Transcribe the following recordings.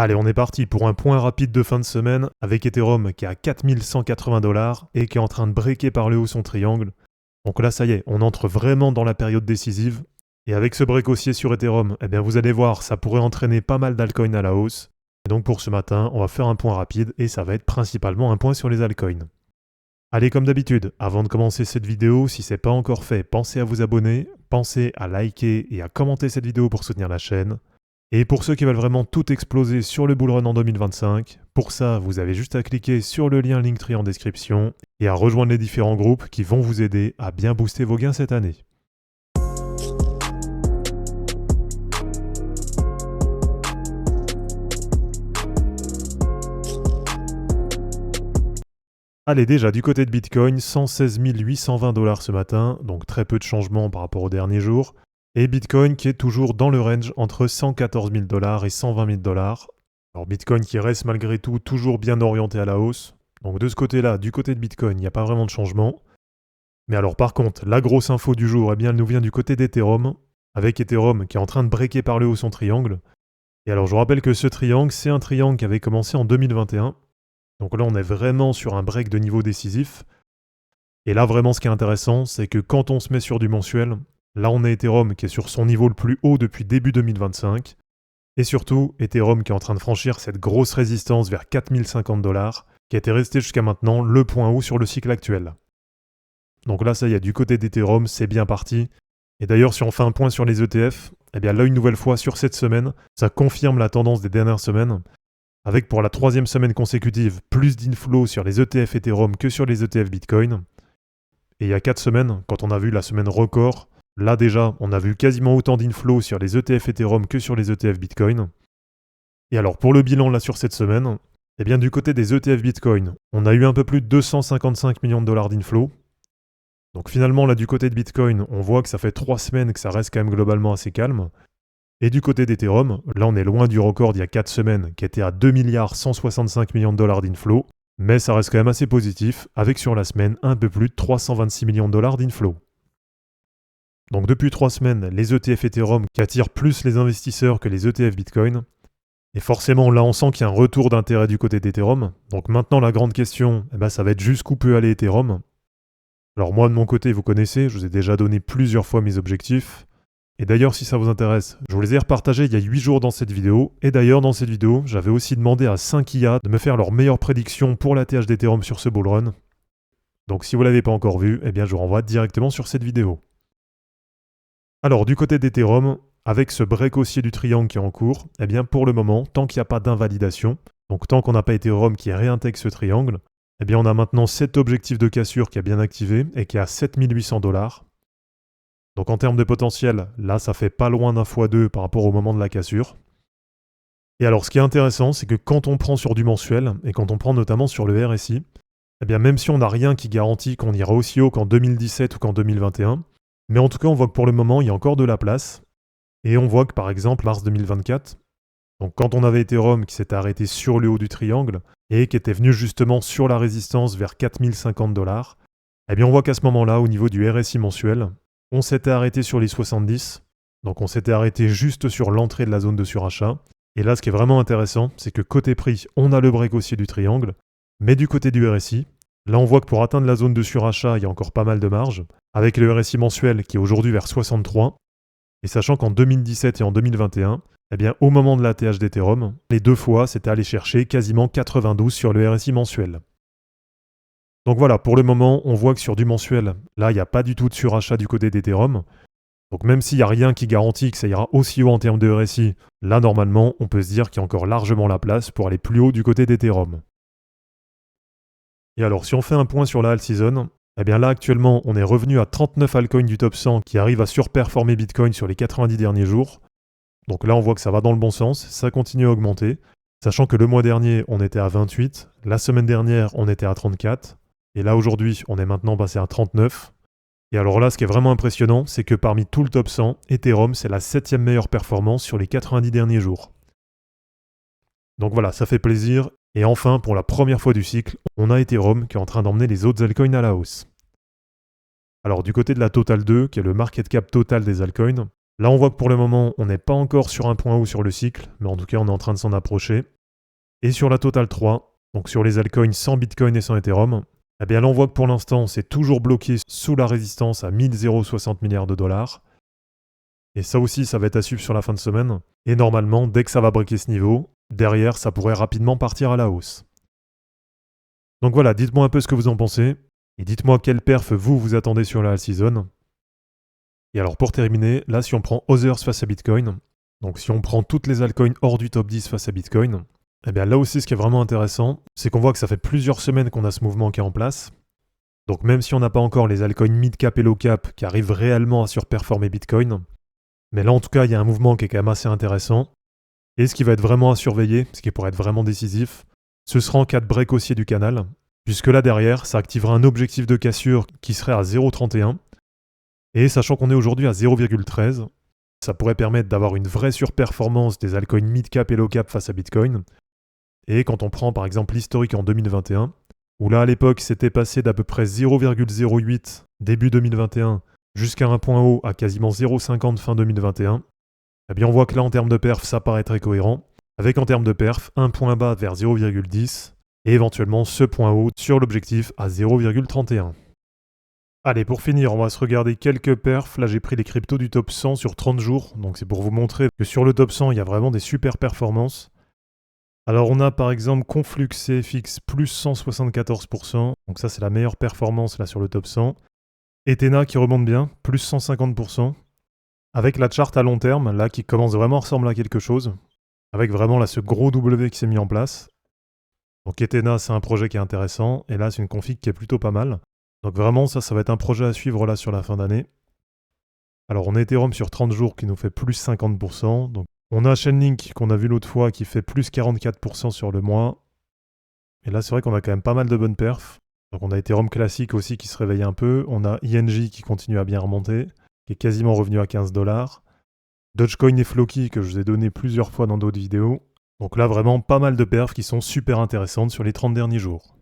Allez, on est parti pour un point rapide de fin de semaine avec Ethereum qui est à 4180 $ et qui est en train de breaker par le haut son triangle. Donc là, ça y est, on entre vraiment dans la période décisive. Et avec ce break haussier sur Ethereum, eh bien vous allez voir, ça pourrait entraîner pas mal d'altcoins à la hausse. Et donc pour ce matin, on va faire un point rapide et ça va être principalement un point sur les altcoins. Allez, comme d'habitude, avant de commencer cette vidéo, si ce n'est pas encore fait, pensez à vous abonner, pensez à liker et à commenter cette vidéo pour soutenir la chaîne. Et pour ceux qui veulent vraiment tout exploser sur le bull run en 2025, pour ça, vous avez juste à cliquer sur le lien Linktree en description et à rejoindre les différents groupes qui vont vous aider à bien booster vos gains cette année. Allez, déjà du côté de Bitcoin, 116 820 $ ce matin, donc très peu de changements par rapport au dernier jour. Et Bitcoin qui est toujours dans le range entre 114 000 $ et 120 000 $. Alors Bitcoin qui reste malgré tout toujours bien orienté à la hausse. Donc de ce côté-là, du côté de Bitcoin, il n'y a pas vraiment de changement. Mais alors par contre, la grosse info du jour, eh bien, elle nous vient du côté d'Ethereum, avec Ethereum qui est en train de breaker par le haut son triangle. Et alors je vous rappelle que ce triangle, c'est un triangle qui avait commencé en 2021. Donc là, on est vraiment sur un break de niveau décisif. Et là, vraiment, ce qui est intéressant, c'est que quand on se met sur du mensuel, là, on a Ethereum qui est sur son niveau le plus haut depuis début 2025. Et surtout, Ethereum qui est en train de franchir cette grosse résistance vers 4050 $, qui était resté jusqu'à maintenant le point haut sur le cycle actuel. Donc là, ça y est, du côté d'Ethereum, c'est bien parti. Et d'ailleurs, si on fait un point sur les ETF, eh bien là, une nouvelle fois, sur cette semaine, ça confirme la tendance des dernières semaines, avec pour la 3e semaine consécutive, plus d'inflow sur les ETF Ethereum que sur les ETF Bitcoin. Et il y a 4 semaines, quand on a vu la semaine record, là déjà, on a vu quasiment autant d'inflow sur les ETF Ethereum que sur les ETF Bitcoin. Et alors pour le bilan là sur cette semaine, eh bien du côté des ETF Bitcoin, on a eu un peu plus de 255 millions de $ d'inflow. Donc finalement là du côté de Bitcoin, on voit que ça fait 3 semaines que ça reste quand même globalement assez calme. Et du côté d'Ethereum, là on est loin du record d'il y a 4 semaines qui était à 2 165 millions de $ d'inflow, mais ça reste quand même assez positif, avec sur la semaine un peu plus de 326 millions de $ d'inflow. Donc depuis 3 semaines, les ETF Ethereum qui attirent plus les investisseurs que les ETF Bitcoin. Et forcément là on sent qu'il y a un retour d'intérêt du côté d'Ethereum. Donc maintenant la grande question, ça va être jusqu'où peut aller Ethereum. Alors moi de mon côté, vous connaissez, je vous ai déjà donné plusieurs fois mes objectifs. Et d'ailleurs, si ça vous intéresse, je vous les ai repartagés il y a 8 jours dans cette vidéo. Et d'ailleurs, dans cette vidéo, j'avais aussi demandé à 5 IA de me faire leurs meilleures prédictions pour la TH d'Ethereum sur ce bull run. Donc si vous ne l'avez pas encore vu, eh bien je vous renvoie directement sur cette vidéo. Alors du côté d'Ethereum, avec ce break haussier du triangle qui est en cours, eh bien pour le moment, tant qu'il n'y a pas d'invalidation, donc tant qu'on n'a pas Ethereum qui réintègre ce triangle, eh bien on a maintenant cet objectif de cassure qui est bien activé et qui est à 7800 $. Donc en termes de potentiel, là ça fait pas loin d'un x2 par rapport au moment de la cassure. Et alors ce qui est intéressant, c'est que quand on prend sur du mensuel, et quand on prend notamment sur le RSI, eh bien même si on n'a rien qui garantit qu'on ira aussi haut qu'en 2017 ou qu'en 2021, mais en tout cas on voit que pour le moment il y a encore de la place, et on voit que par exemple mars 2024, donc quand on avait Ethereum qui s'était arrêté sur le haut du triangle, et qui était venu justement sur la résistance vers 4050 $, eh bien on voit qu'à ce moment-là, au niveau du RSI mensuel, on s'était arrêté sur les 70, donc on s'était arrêté juste sur l'entrée de la zone de surachat. Et là, ce qui est vraiment intéressant, c'est que côté prix, on a le break haussier du triangle, mais du côté du RSI, là on voit que pour atteindre la zone de surachat, il y a encore pas mal de marge, avec le RSI mensuel qui est aujourd'hui vers 63, et sachant qu'en 2017 et en 2021, eh bien au moment de la TH d'Ethereum, les 2 fois, c'était aller chercher quasiment 92 sur le RSI mensuel. Donc voilà, pour le moment, on voit que sur du mensuel, là, il n'y a pas du tout de surachat du côté d'Ethereum. Donc même s'il n'y a rien qui garantit que ça ira aussi haut en termes de RSI, là, normalement, on peut se dire qu'il y a encore largement la place pour aller plus haut du côté d'Ethereum. Et alors, si on fait un point sur la alt season, eh bien là, actuellement, on est revenu à 39 altcoins du top 100 qui arrivent à surperformer Bitcoin sur les 90 derniers jours. Donc là, on voit que ça va dans le bon sens, ça continue à augmenter. Sachant que le mois dernier, on était à 28, la semaine dernière, on était à 34. Et là, aujourd'hui, on est maintenant passé à 39. Et alors là, ce qui est vraiment impressionnant, c'est que parmi tout le top 100, Ethereum, c'est la 7e meilleure performance sur les 90 derniers jours. Donc voilà, ça fait plaisir. Et enfin, pour la première fois du cycle, on a Ethereum qui est en train d'emmener les autres altcoins à la hausse. Alors du côté de la Total 2, qui est le market cap total des altcoins, Là, on voit que pour le moment, on n'est pas encore sur un point haut sur le cycle, mais en tout cas, on est en train de s'en approcher. Et sur la Total 3, donc sur les altcoins sans Bitcoin et sans Ethereum, eh bien là, on voit que pour l'instant, c'est toujours bloqué sous la résistance à 1060 milliards de dollars. Et ça aussi, ça va être à suivre sur la fin de semaine. Et normalement, dès que ça va breaker ce niveau, derrière, ça pourrait rapidement partir à la hausse. Donc voilà, dites-moi un peu ce que vous en pensez. Et dites-moi quelle perf vous attendez sur la all season. Et alors pour terminer, là si on prend Others face à Bitcoin, donc si on prend toutes les altcoins hors du top 10 face à Bitcoin, eh bien là aussi ce qui est vraiment intéressant, c'est qu'on voit que ça fait plusieurs semaines qu'on a ce mouvement qui est en place. Donc même si on n'a pas encore les altcoins mid-cap et low-cap qui arrivent réellement à surperformer Bitcoin, mais là en tout cas il y a un mouvement qui est quand même assez intéressant. Et ce qui va être vraiment à surveiller, ce qui pourrait être vraiment décisif, ce sera en cas de break haussier du canal, puisque là derrière, ça activera un objectif de cassure qui serait à 0,31. Et sachant qu'on est aujourd'hui à 0,13, ça pourrait permettre d'avoir une vraie surperformance des altcoins mid-cap et low-cap face à Bitcoin. Et quand on prend par exemple l'historique en 2021, où là à l'époque c'était passé d'à peu près 0,08 début 2021 jusqu'à un point haut à quasiment 0,50 fin 2021, eh bien on voit que là en termes de perf ça paraît très cohérent, avec en termes de perf un point bas vers 0,10 et éventuellement ce point haut sur l'objectif à 0,31. Allez, pour finir, on va se regarder quelques perfs. Là, j'ai pris les cryptos du top 100 sur 30 jours. Donc, c'est pour vous montrer que sur le top 100, il y a vraiment des super performances. Alors, on a par exemple Conflux CFX plus 174%. Donc, ça, c'est la meilleure performance là sur le top 100. Ethena qui remonte bien, plus 150%. Avec la charte à long terme, là, qui commence vraiment à ressembler à quelque chose. Avec vraiment là, ce gros W qui s'est mis en place. Donc, Ethena, c'est un projet qui est intéressant. Et là, c'est une config qui est plutôt pas mal. Donc vraiment, ça va être un projet à suivre là sur la fin d'année. Alors on a Ethereum sur 30 jours qui nous fait plus 50%. Donc on a Chainlink qu'on a vu l'autre fois qui fait plus 44% sur le mois. Et là c'est vrai qu'on a quand même pas mal de bonnes perfs. Donc on a Ethereum classique aussi qui se réveille un peu. On a INJ qui continue à bien remonter, qui est quasiment revenu à 15 $. Dogecoin et Floki que je vous ai donné plusieurs fois dans d'autres vidéos. Donc là vraiment pas mal de perfs qui sont super intéressantes sur les 30 derniers jours.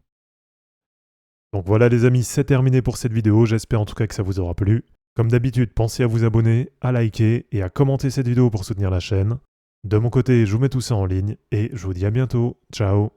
Donc voilà les amis, c'est terminé pour cette vidéo, j'espère en tout cas que ça vous aura plu. Comme d'habitude, pensez à vous abonner, à liker et à commenter cette vidéo pour soutenir la chaîne. De mon côté, je vous mets tout ça en ligne et je vous dis à bientôt. Ciao!